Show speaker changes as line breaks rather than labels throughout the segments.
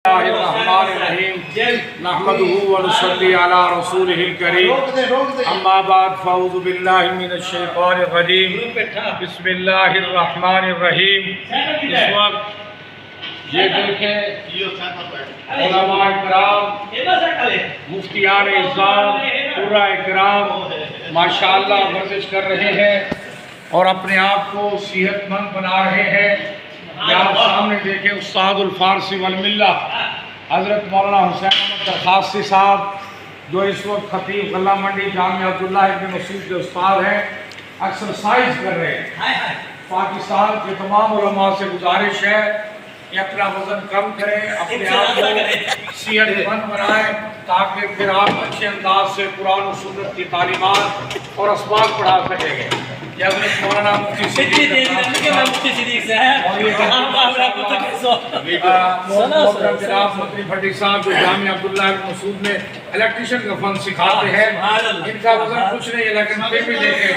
الرحمن نحمده ونصلي على رسوله الكريم اما بعد فاعوذ باللہ من الشیطان الرجیم بسم اللہ الرحمن الرحیم۔ اس وقت یہ دیکھیں علماء اکرام، مفتیان اعظام، قراء اکرام ماشاءاللہ ورزش کر رہے ہیں اور اپنے آپ کو صحت مند بنا رہے ہیں۔ آپ سامنے دیکھیں استاد الفارسی والملہ حضرت مولانا حسین احمد درخواست صاحب، جو اس وقت خطیب غلہ منڈی جامعہ عبداللہ ابن مسعود کے استاد ہیں، ایکسرسائز کر رہے ہیں۔ پاکستان کے تمام علماء سے گزارش ہے کہ اپنا وزن کم کریں، اپنے آپ کو صحت مند بنائیں تاکہ پھر آپ اچھے انداز سے قرآن و سنت کی تعلیمات اور اسباق پڑھا سکیں گے۔ یہ حضرت مولانا مفتی صدیق محترم جناب مدنی بھٹی صاحب جو جامعہ عبداللہ ابن مسعود میں الیکٹریشن کا فن سکھاتے ہیں، ان کا وزن کچھ نہیں ہے لیکن پھر بھی دیکھیں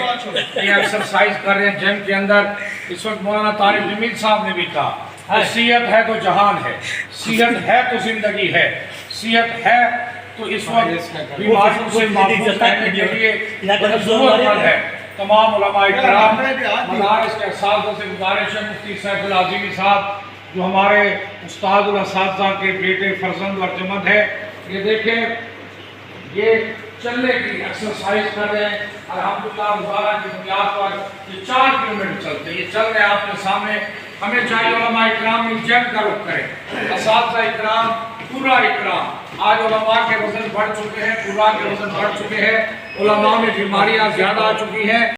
یہ ایکسرسائز کر رہے ہیں جم کے اندر۔ اس وقت مولانا طارق جمیل صاحب نے بھی کہا صحت ہے تو جہان ہے، صحت ہے تو زندگی ہے، صحت ہے تو اس وقت بیماریوں سے محفوظ رہنے کے لیے ضرورت مند ہے۔ تمام علماء اکرام، مدارس کے اساتذہ سے گزارش ہے، مفتی سیف العظیمی صاحب جو ہمارے استاد الاساتذہ کے بیٹے فرزند اور جمد ہے، یہ دیکھیں یہ چلنے کی ایکسرسائز کر رہے ہیں۔ الحمدللہ روزانہ کی بنیاد پر یہ 4 کلومیٹر چلتے ہیں، یہ چل رہے ہیں آپ کے سامنے۔ ہمیں چاہیے علماء اکرام میں جم کا رخ کریں، اساتذہ اکرام، قراء اکرام۔ آج علماء کے وزن بڑھ چکے ہیں، قراء کے وزن بڑھ چکے ہیں، علماء میں بیماریاں زیادہ آ چکی ہیں۔